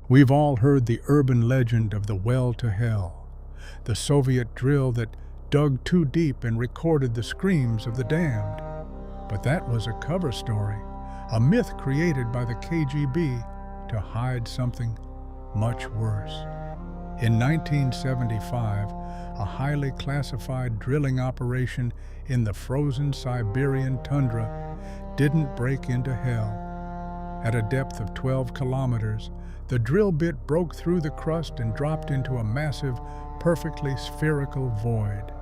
We've all heard the urban legend of the well to hell, the Soviet drill that dug too deep and recorded the screams of the damned. But that was a cover story, a myth created by the KGB to hide something much worse. In 1975, a highly classified drilling operation in the frozen Siberian tundra didn't break into hell. At a depth of 12 kilometers, the drill bit broke through the crust and dropped into a massive, perfectly spherical void.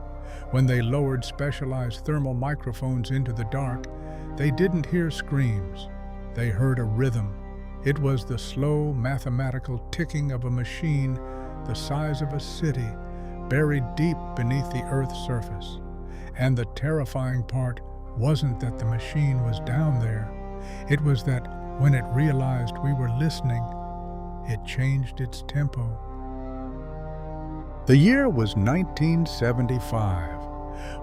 When they lowered specialized thermal microphones into the dark, they didn't hear screams. They heard a rhythm. It was the slow, mathematical ticking of a machine the size of a city, buried deep beneath the Earth's surface. And the terrifying part wasn't that the machine was down there. It was that when it realized we were listening, it changed its tempo. The year was 1975.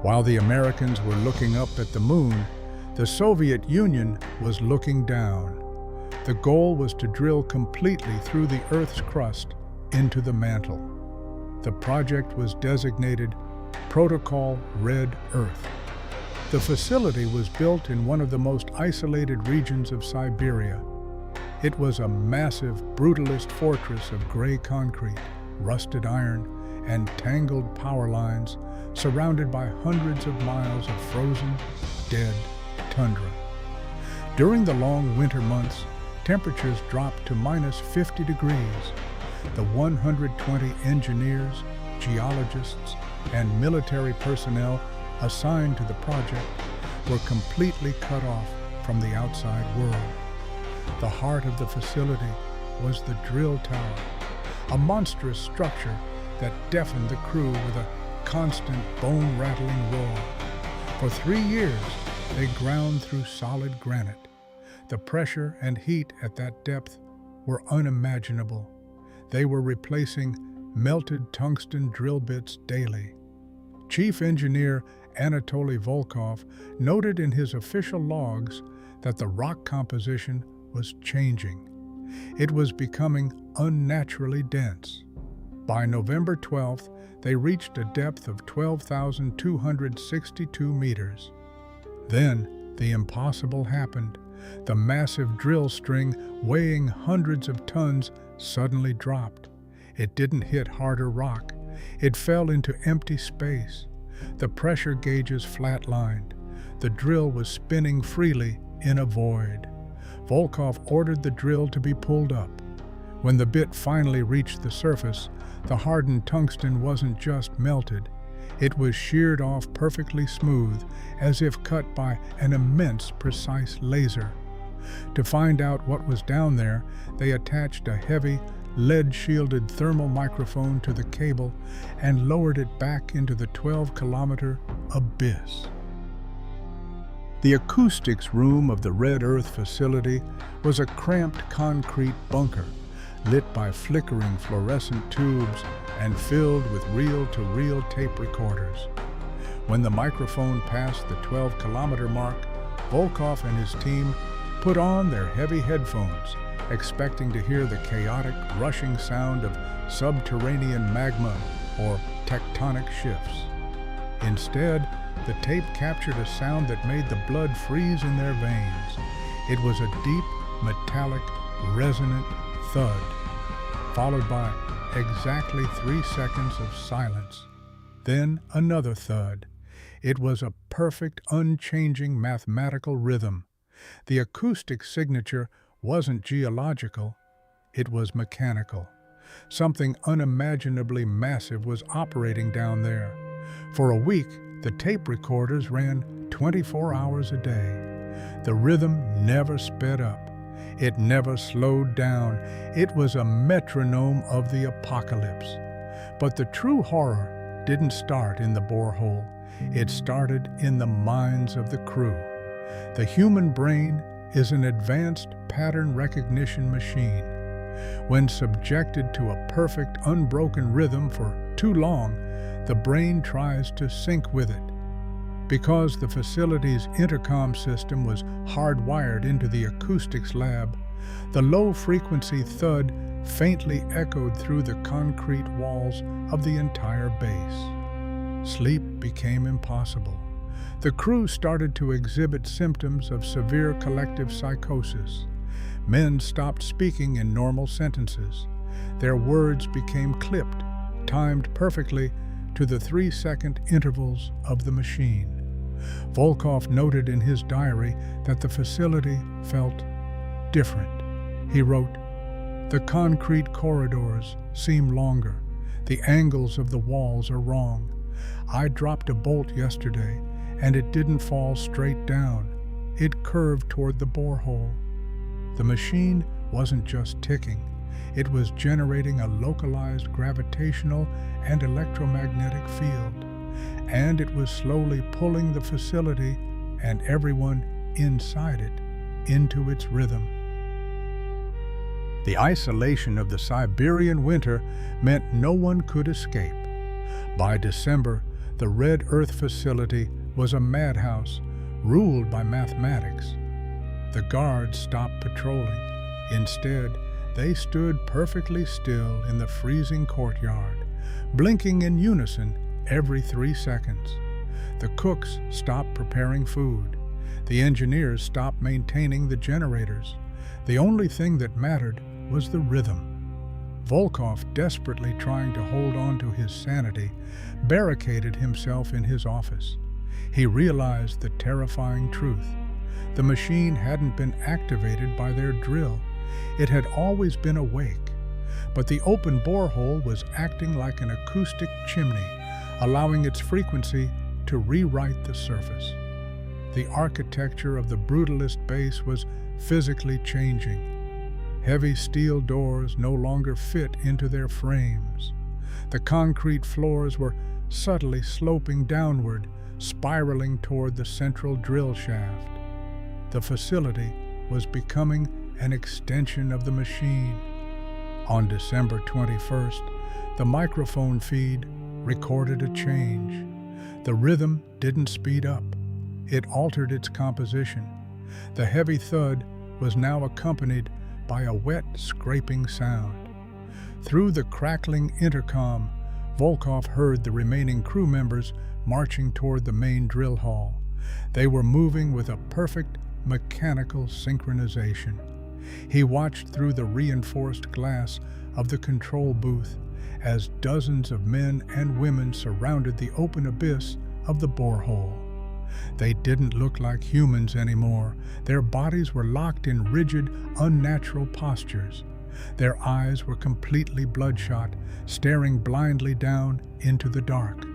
While the Americans were looking up at the moon, the Soviet Union was looking down. The goal was to drill completely through the Earth's crust into the mantle. The project was designated Protocol Red Earth. The facility was built in one of the most isolated regions of Siberia. It was a massive, brutalist fortress of gray concrete, rusted iron, and tangled power lines surrounded by hundreds of miles of frozen, dead tundra. During the long winter months, temperatures dropped to -50 degrees. The 120 engineers, geologists, and military personnel assigned to the project were completely cut off from the outside world. The heart of the facility was the drill tower, a monstrous structure that deafened the crew with a constant bone-rattling roar. For 3 years, they ground through solid granite. The pressure and heat at that depth were unimaginable. They were replacing melted tungsten drill bits daily. Chief Engineer Anatoly Volkov noted in his official logs that the rock composition was changing. It was becoming unnaturally dense. By November 12th, they reached a depth of 12,262 meters. Then, the impossible happened. The massive drill string, weighing hundreds of tons, suddenly dropped. It didn't hit harder rock. It fell into empty space. The pressure gauges flatlined. The drill was spinning freely in a void. Volkov ordered the drill to be pulled up. When the bit finally reached the surface, the hardened tungsten wasn't just melted. It was sheared off perfectly smooth, as if cut by an immense, precise laser. To find out what was down there, they attached a heavy, lead-shielded thermal microphone to the cable and lowered it back into the 12-kilometer abyss. The acoustics room of the Red Earth facility was a cramped concrete bunker, lit by flickering fluorescent tubes and filled with reel-to-reel tape recorders. When the microphone passed the 12-kilometer mark, Volkov and his team put on their heavy headphones, expecting to hear the chaotic, rushing sound of subterranean magma or tectonic shifts. Instead, the tape captured a sound that made the blood freeze in their veins. It was a deep, metallic, resonant thud, followed by exactly 3 seconds of silence. Then another thud. It was a perfect, unchanging mathematical rhythm. The acoustic signature wasn't geological, it was mechanical. Something unimaginably massive was operating down there. For a week, the tape recorders ran 24 hours a day. The rhythm never sped up. It never slowed down. It was a metronome of the apocalypse. But the true horror didn't start in the borehole. It started in the minds of the crew. The human brain is an advanced pattern recognition machine. When subjected to a perfect, unbroken rhythm for too long, the brain tries to sync with it. Because the facility's intercom system was hardwired into the acoustics lab, The low-frequency thud faintly echoed through the concrete walls of the entire base. Sleep became impossible. The crew started to exhibit symptoms of severe collective psychosis. Men stopped speaking in normal sentences. Their words became clipped, timed perfectly to the 3-second intervals of the machine. Volkov noted in his diary that the facility felt different. He wrote, "The concrete corridors seem longer. The angles of the walls are wrong. I dropped a bolt yesterday, and it didn't fall straight down. It curved toward the borehole." The machine wasn't just ticking. It was generating a localized gravitational and electromagnetic field, and it was slowly pulling the facility and everyone inside it into its rhythm. The isolation of the Siberian winter meant no one could escape. By December, the Red Earth facility was a madhouse ruled by mathematics. The guards stopped patrolling. Instead, they stood perfectly still in the freezing courtyard, blinking in unison every 3 seconds. The cooks stopped preparing food. The engineers stopped maintaining the generators. The only thing that mattered was the rhythm. Volkov, desperately trying to hold on to his sanity, barricaded himself in his office. He realized the terrifying truth. The machine hadn't been activated by their drill. It had always been awake. But the open borehole was acting like an acoustic chimney, allowing its frequency to rewrite the surface. The architecture of the brutalist base was physically changing. Heavy steel doors no longer fit into their frames. The concrete floors were subtly sloping downward, spiraling toward the central drill shaft. The facility was becoming an extension of the machine. On December 21st, the microphone feed recorded a change. The rhythm didn't speed up. It altered its composition. The heavy thud was now accompanied by a wet, scraping sound. Through the crackling intercom, Volkov heard the remaining crew members marching toward the main drill hall. They were moving with a perfect mechanical synchronization. He watched through the reinforced glass of the control booth as dozens of men and women surrounded the open abyss of the borehole. They didn't look like humans anymore. Their bodies were locked in rigid, unnatural postures. Their eyes were completely bloodshot, staring blindly down into the dark.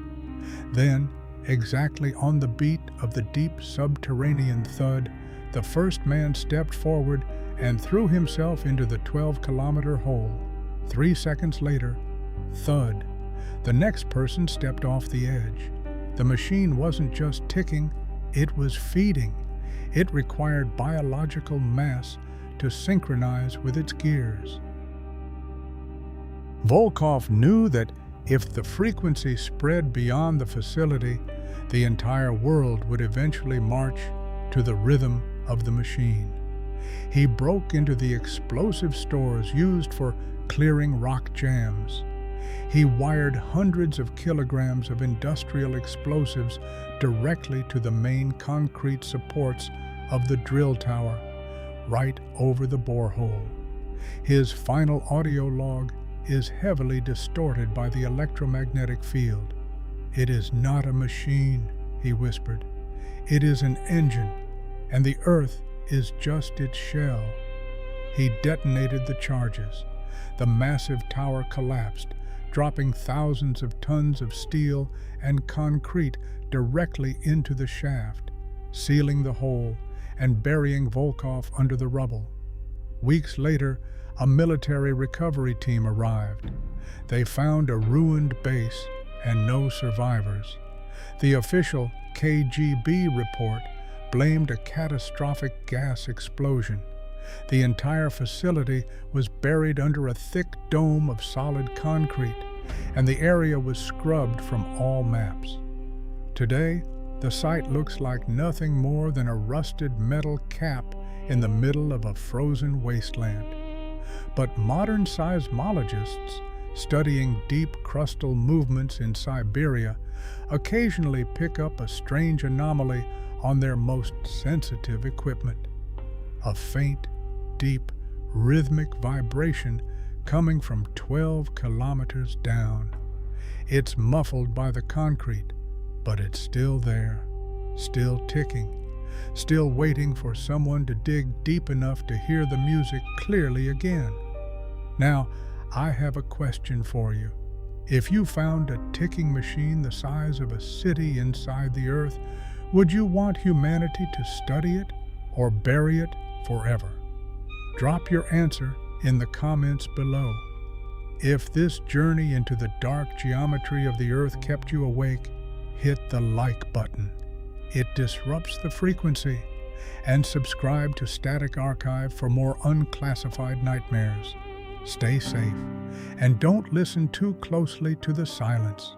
Then, exactly on the beat of the deep subterranean thud, the first man stepped forward and threw himself into the 12-kilometer hole. 3 seconds later, thud. The next person stepped off the edge. The machine wasn't just ticking, it was feeding. It required biological mass to synchronize with its gears. Volkov knew that if the frequency spread beyond the facility, the entire world would eventually march to the rhythm of the machine. He broke into the explosive stores used for clearing rock jams. He wired hundreds of kilograms of industrial explosives directly to the main concrete supports of the drill tower, right over the borehole. His final audio log is heavily distorted by the electromagnetic field. "It is not a machine," he whispered. "It is an engine, and the Earth is just its shell." He detonated the charges. The massive tower collapsed, dropping thousands of tons of steel and concrete directly into the shaft, sealing the hole and burying Volkov under the rubble. Weeks later, a military recovery team arrived. They found a ruined base and no survivors. The official KGB report blamed a catastrophic gas explosion. The entire facility was buried under a thick dome of solid concrete, and the area was scrubbed from all maps. Today, the site looks like nothing more than a rusted metal cap in the middle of a frozen wasteland. But modern seismologists studying deep crustal movements in Siberia occasionally pick up a strange anomaly on their most sensitive equipment. A faint, deep, rhythmic vibration coming from 12 kilometers down. It's muffled by the concrete, but it's still there, still ticking, still waiting for someone to dig deep enough to hear the music clearly again. Now, I have a question for you. If you found a ticking machine the size of a city inside the Earth, would you want humanity to study it or bury it forever? Drop your answer in the comments below. If this journey into the dark geometry of the Earth kept you awake, hit the like button. It disrupts the frequency. And subscribe to Static Archive for more unclassified nightmares. Stay safe, and don't listen too closely to the silence.